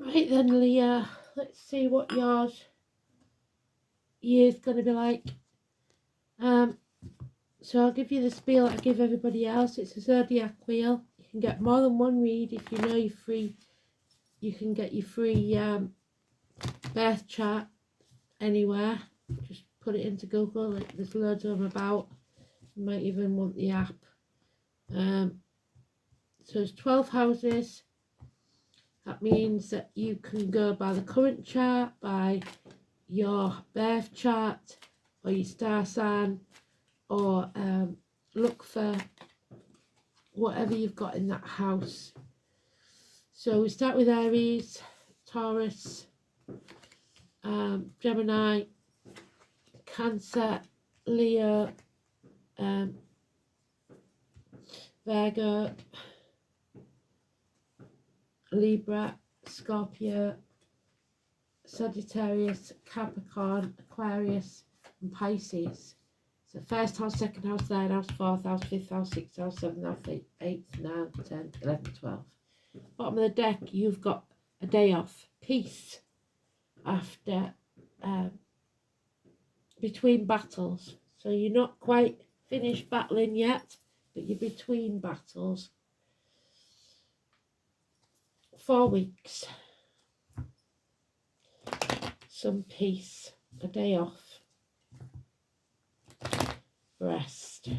Right then, Leah, let's see what your year's going to be like. So I'll give you the spiel that I give everybody else. It's a zodiac wheel. You can get more than one read if you know you're free. You can get your free birth chart anywhere. Just put it into Google. There's loads of them about. You might even want the app. So it's 12 houses. That means that you can go by the current chart, by your birth chart, or your star sign, or look for whatever you've got in that house. So we start with Aries, Taurus, Gemini, Cancer, Leo, Virgo, Libra, Scorpio, Sagittarius, Capricorn, Aquarius and Pisces. So first house, second house, third house, fourth house, fifth house, sixth house, seventh house, eighth, ninth, 10th, 11th, 12th. Bottom of the deck, you've got a day off, peace, after between battles. So you're not quite finished battling yet, but you're between battles. 4 weeks. Some peace, a day off, rest.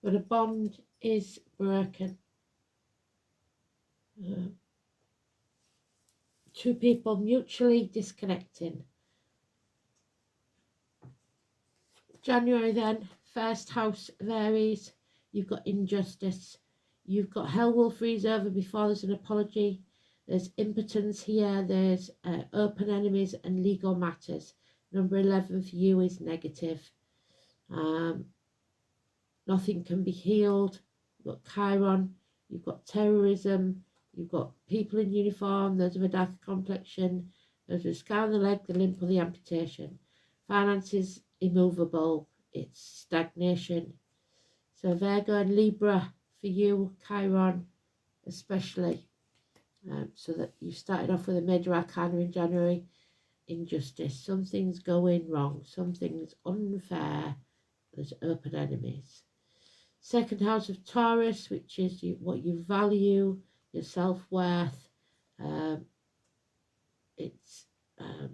But a bond is broken. Two people mutually disconnecting. January then, first house varies. You've got injustice. You've got hell will freeze over before there's an apology. There's impotence here. There's open enemies and legal matters. Number 11 for you is negative. Nothing can be healed. You've got Chiron. You've got terrorism. You've got people in uniform. Those of a darker complexion. Those with a scar on the leg, the limp or the amputation. Finances immovable. It's stagnation. So Virgo and Libra for you, Chiron especially. So that you started off with a major arcana in January. Injustice. Something's going wrong. Something's unfair. There's open enemies. Second house of Taurus, which is what you value, your self-worth. It's a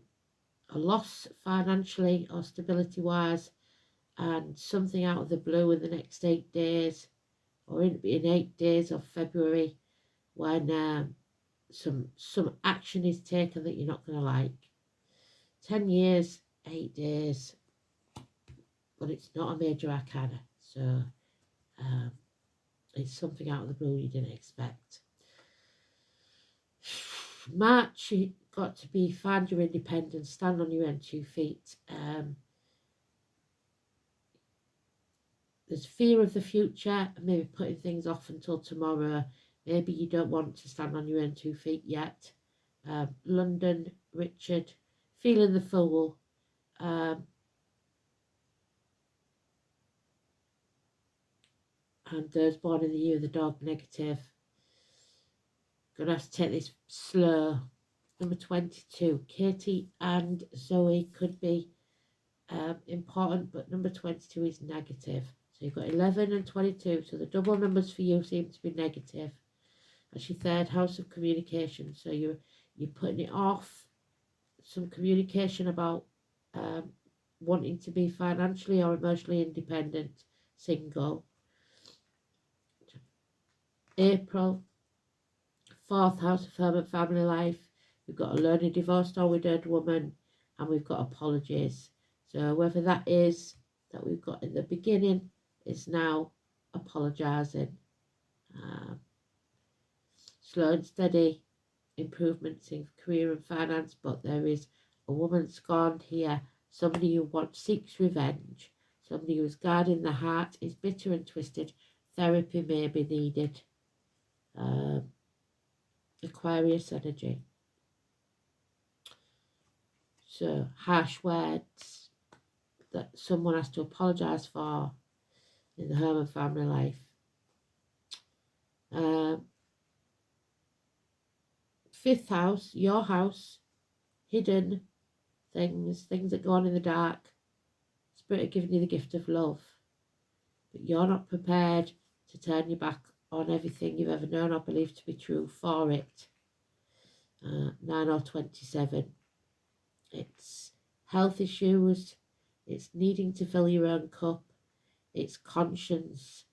loss financially or stability-wise, and something out of the blue in the next 8 days, or in 8 days of February, when some action is taken that you're not going to like. 10 years, 8 days, but it's not a major arcana, so it's something out of the blue you didn't expect. March, you got to be find your independence, stand on your own 2 feet. There's fear of the future, maybe putting things off until tomorrow. Maybe you don't want to stand on your own 2 feet yet. London, Richard, feeling the fool. And those born in the year of the dog, negative. Gonna have to take this slow. Number 22, Katie and Zoe could be important, but number 22 is negative. So you've got 11 and 22, so the double numbers for you seem to be negative. That's your third house of communication, so you're putting it off. Some communication about wanting to be financially or emotionally independent, single. April, fourth house of home and family life. We've got a lonely, divorced or widowed woman, and we've got apologies. So whether that is that we've got in the beginning is now apologising. Slow and steady, improvements in career and finance, but there is a woman scorned here, somebody who seeks revenge, somebody who is guarding the heart, is bitter and twisted. Therapy may be needed. Aquarius energy. So harsh words that someone has to apologise for in the home and family life. Fifth house, your house, hidden things that go on in the dark. Spirit are giving you the gift of love, but you're not prepared to turn your back on everything you've ever known or believed to be true for it. 9 or 27. It's health issues, it's needing to fill your own cup, it's conscience,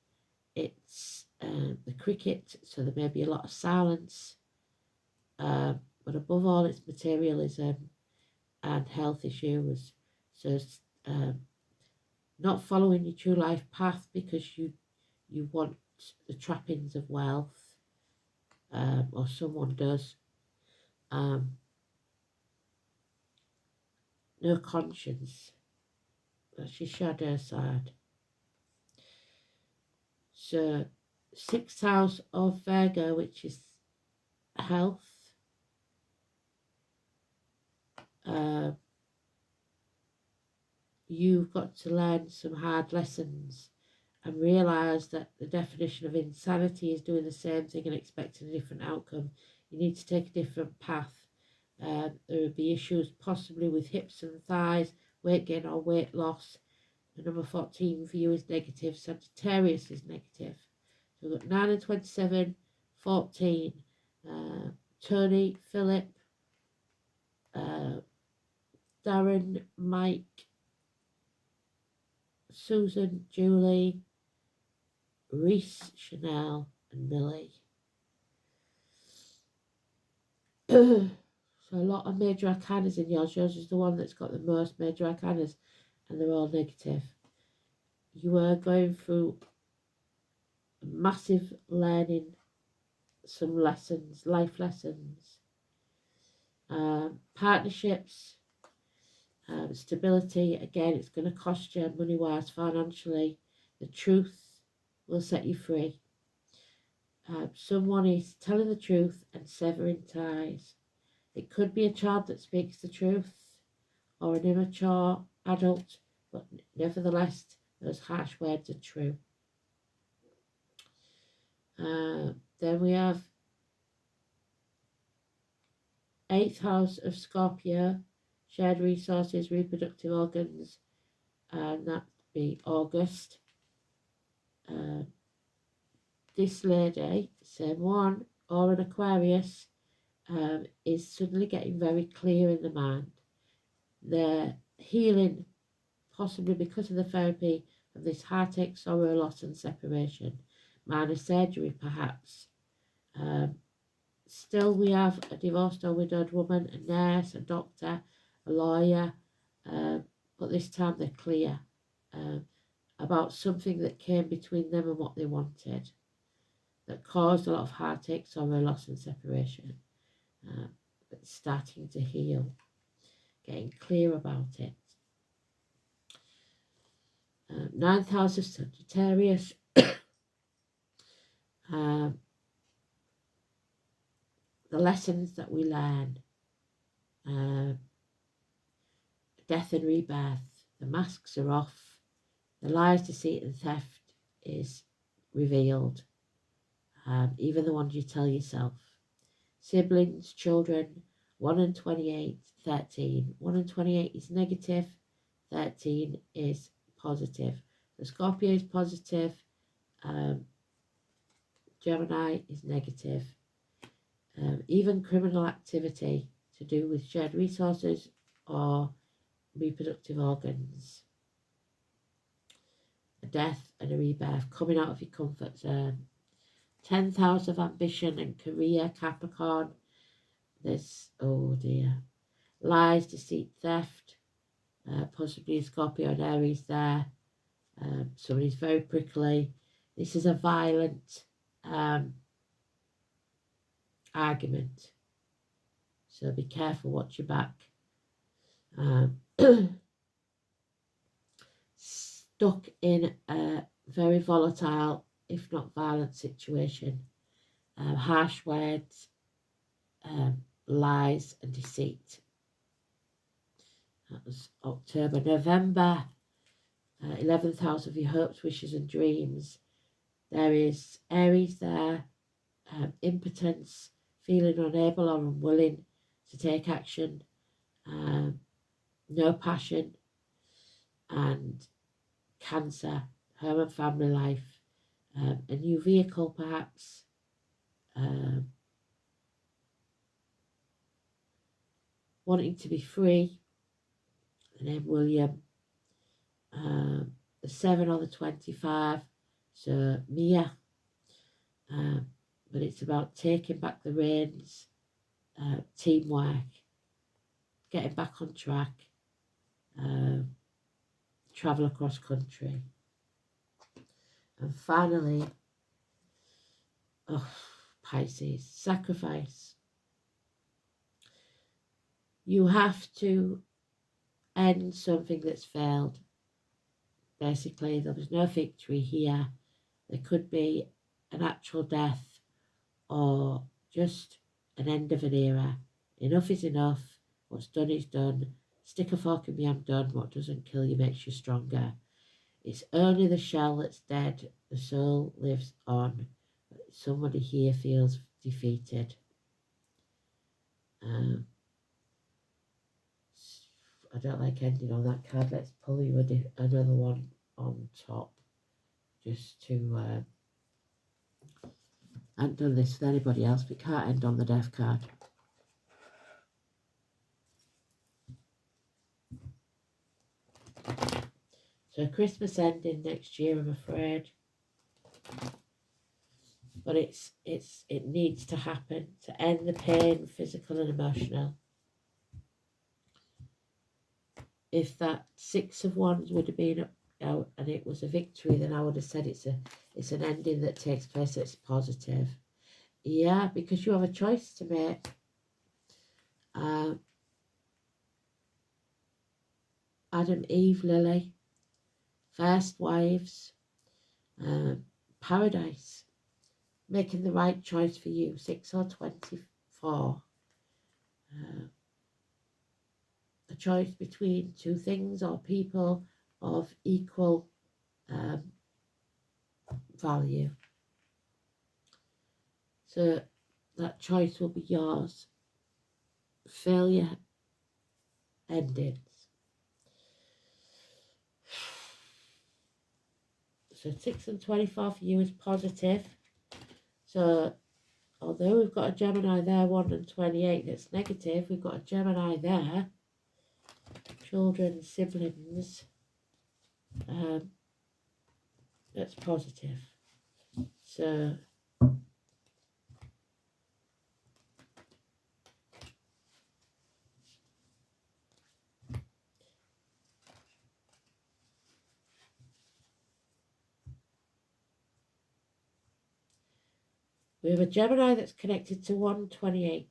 it's the cricket, so there may be a lot of silence, but above all it's materialism and health issues. So not following your true life path because you want the trappings of wealth, or someone does. No conscience. That's your shadow side. So 6th house of Virgo, which is health. You've got to learn some hard lessons and realise that the definition of insanity is doing the same thing and expecting a different outcome. You need to take a different path. There would be issues possibly with hips and thighs, weight gain or weight loss. The number 14 for you is negative. Sagittarius is negative. So we've got 9 and 27, 14. Tony, Philip, Darren, Mike, Susan, Julie, Reese, Chanel and Millie. So a lot of major arcanas in yours. Yours is the one that's got the most major arcanas and they're all negative. You are going through massive learning, some lessons, life lessons, partnerships, stability. Again, it's going to cost you money-wise, financially. The truth will set you free. Someone is telling the truth and severing ties. It could be a child that speaks the truth or an immature adult, but nevertheless, those harsh words are true. Then we have 8th house of Scorpio, shared resources, reproductive organs, and that'd be August. This lady, same one, or an Aquarius, is suddenly getting very clear in the mind. They're healing, possibly because of the therapy of this heartache, sorrow, loss and separation. Minor surgery perhaps. Still we have a divorced or widowed woman, a nurse, a doctor, a lawyer, but this time they're clear about something that came between them and what they wanted, that caused a lot of heartache, sorrow, loss and separation. But starting to heal, getting clear about it. 9th house of Sagittarius. The lessons that we learn. Death and rebirth. The masks are off. The lies, deceit and theft is revealed. Even the ones you tell yourself. Siblings, children, 1 and 28, 13. 1 and 28 is negative, 13 is positive. The Scorpio is positive, Gemini is negative. Even criminal activity to do with shared resources or reproductive organs. A death and a rebirth, coming out of your comfort zone. 10th house of ambition and career, Capricorn. There's, oh dear, lies, deceit, theft, possibly a Scorpio and Aries there. Somebody's very prickly. This is a violent argument. So be careful, watch your back. Stuck in a very volatile, if not violent situation. Harsh words, lies and deceit. That was October. November, 11th house of your hopes, wishes and dreams. There is Aries there, impotence, feeling unable or unwilling to take action, no passion, and Cancer, home and family life, a new vehicle perhaps, wanting to be free, the name William, the 7 or the 25, so Mia, but it's about taking back the reins, teamwork, getting back on track, travel across country. And finally, Pisces, sacrifice. You have to end something that's failed. Basically, there was no victory here. There could be an actual death or just an end of an era. Enough is enough. What's done is done. Stick a fork in me, I'm done. What doesn't kill you makes you stronger. It's only the shell that's dead. The soul lives on. Somebody here feels defeated. I don't like ending on that card. Let's pull you another one on top. Just to... I haven't done this with anybody else, but can't end on the death card. So Christmas ending next year, I'm afraid. But it needs to happen to end the pain, physical and emotional. If that 6 of Wands would have been out and it was a victory, then I would have said it's an ending that takes place that's positive. Yeah, because you have a choice to make. Adam, Eve, Lily, first wives, paradise, making the right choice for you, 6 or 24. A choice between 2 things or people of equal value. So that choice will be yours. Failure, endings. So 6 and 24 for you is positive. So although we've got a Gemini there, 1 and 28, that's negative, we've got a Gemini there, children, siblings, that's positive. So we have a Gemini that's connected to 128,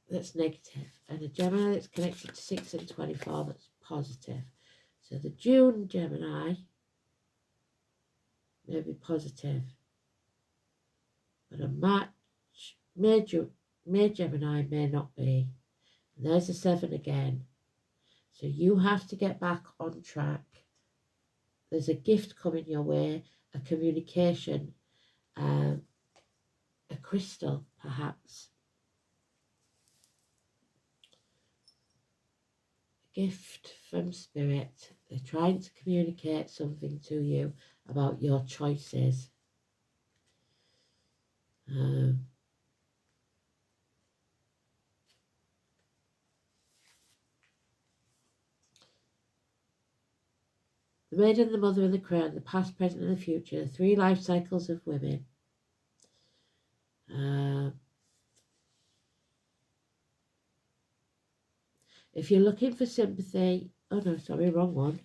that's negative, and a Gemini that's connected to 6 and 24, that's positive. So the June Gemini may be positive, but a May Gemini may not be. And there's a 7 again. So you have to get back on track. There's a gift coming your way, a communication, a crystal perhaps. A gift from Spirit. They're trying to communicate something to you about your choices. The Maiden, the Mother and the Crown, the past, present and the future, the 3 life cycles of women. If you're looking for sympathy, oh no, sorry, wrong one.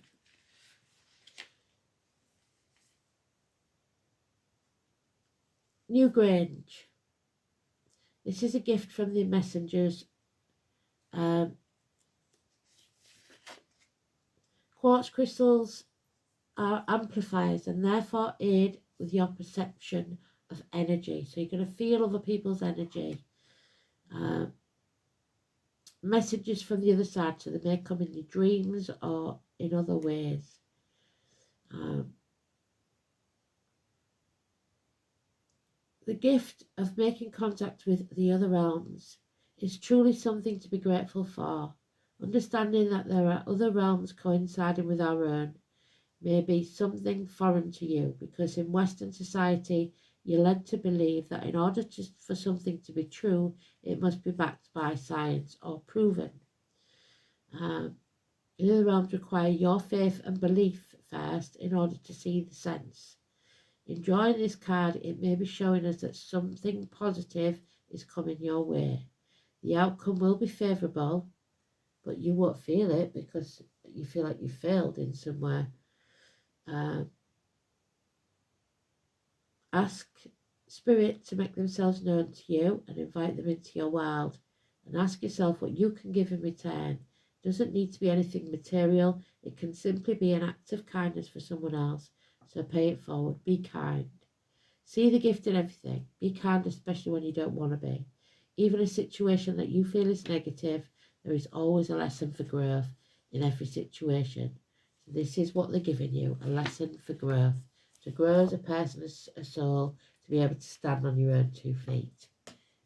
New Grange. This is a gift from the messengers. Quartz crystals are amplifiers and therefore aid with your perception of energy. So you're going to feel other people's energy. Messages from the other side, so they may come in your dreams or in other ways. The gift of making contact with the other realms is truly something to be grateful for. Understanding that there are other realms coinciding with our own may be something foreign to you, because in Western society you're led to believe that in order for something to be true, it must be backed by science or proven. The other realms require your faith and belief first in order to see the sense. In drawing this card, it may be showing us that something positive is coming your way. The outcome will be favourable, but you won't feel it because you feel like you failed in somewhere. Ask Spirit to make themselves known to you and invite them into your world. And ask yourself what you can give in return. It doesn't need to be anything material. It can simply be an act of kindness for someone else. So pay it forward. Be kind. See the gift in everything. Be kind, especially when you don't want to be. Even a situation that you feel is negative, there is always a lesson for growth in every situation. So this is what they're giving you, a lesson for growth. To grow as a person, as a soul, to be able to stand on your own 2 feet.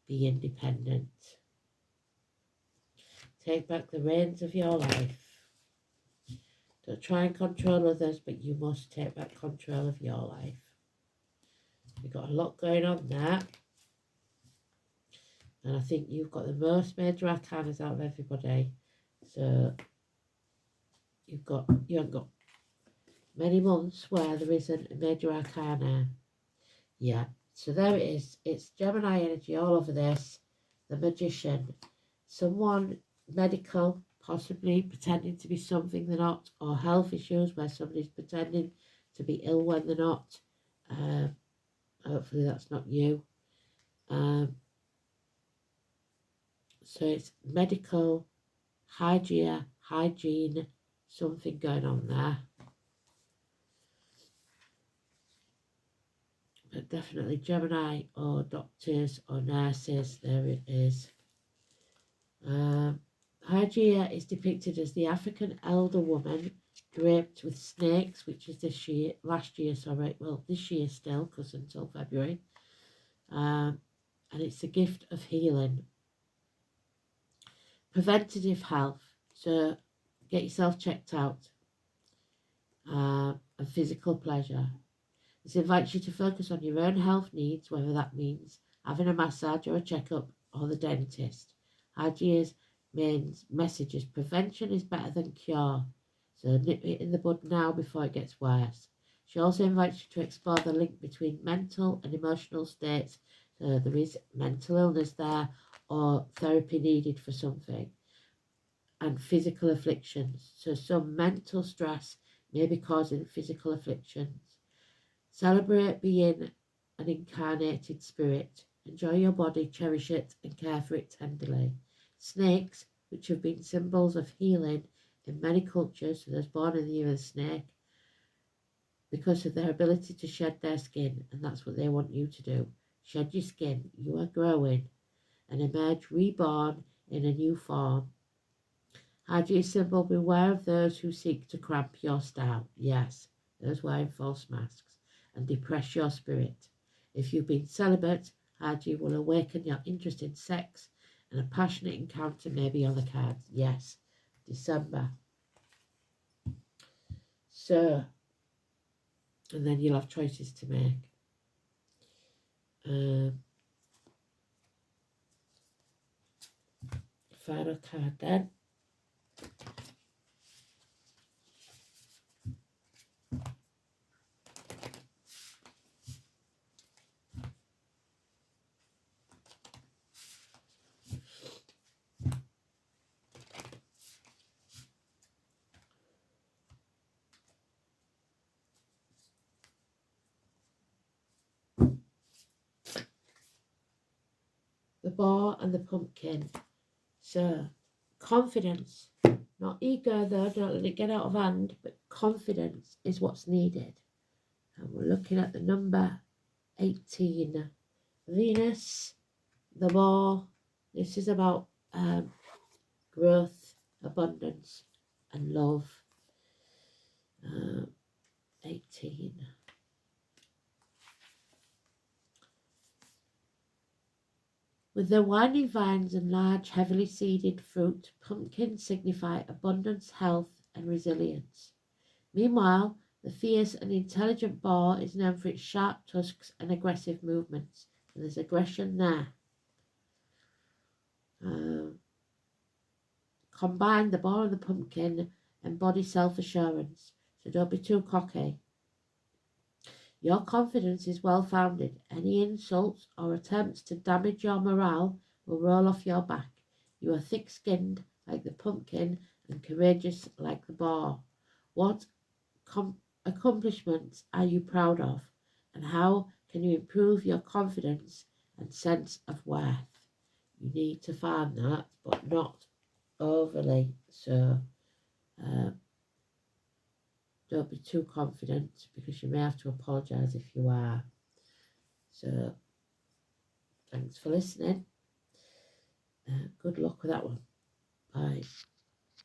Be independent. Take back the reins of your life. Don't try and control others, but you must take back control of your life. You've got a lot going on there. And I think you've got the most major arcanas out of everybody. So you haven't got many months where there isn't a major arcana. Yeah, so there it is. It's Gemini energy all over this. The Magician. Someone medical, possibly pretending to be something they're not, or health issues where somebody's pretending to be ill when they're not. Hopefully that's not you. So it's medical, hygiene, something going on there. But definitely Gemini or doctors or nurses, there it is. Hygeia is depicted as the African elder woman draped with snakes, which is this year, this year still, because until February. And it's a gift of healing. Preventative health, so get yourself checked out. And physical pleasure. This invites you to focus on your own health needs, whether that means having a massage or a checkup or the dentist. Hygeia's main message is prevention is better than cure, so nip it in the bud now before it gets worse. She also invites you to explore the link between mental and emotional states, so there is mental illness there or therapy needed for something, and physical afflictions, so some mental stress may be causing physical afflictions. Celebrate being an incarnated spirit. Enjoy your body, cherish it, and care for it tenderly. Snakes, which have been symbols of healing in many cultures, so there's born in the year of the snake, because of their ability to shed their skin, and that's what they want you to do. Shed your skin. You are growing and emerge reborn in a new form. Hygeia symbol, beware of those who seek to cramp your style. Yes, those wearing false masks and depress your spirit. If you've been celibate, Hygeia will awaken your interest in sex, and a passionate encounter may be on the cards. Yes, December. So, and then you'll have choices to make. Final card then. The boar and the pumpkin. So, confidence, not ego though, don't let it get out of hand, but confidence is what's needed. And we're looking at the number 18. Venus, the boar. This is about growth, abundance, and love. 18. With their winding vines and large, heavily seeded fruit, pumpkins signify abundance, health, and resilience. Meanwhile, the fierce and intelligent boar is known for its sharp tusks and aggressive movements. And there's aggression there. Combine the boar and the pumpkin embody self-assurance, so don't be too cocky. Your confidence is well-founded. Any insults or attempts to damage your morale will roll off your back. You are thick-skinned like the pumpkin and courageous like the boar. What accomplishments are you proud of, and how can you improve your confidence and sense of worth? You need to find that, but not overly so. Don't be too confident, because you may have to apologise if you are. So, thanks for listening. Good luck with that one. Bye.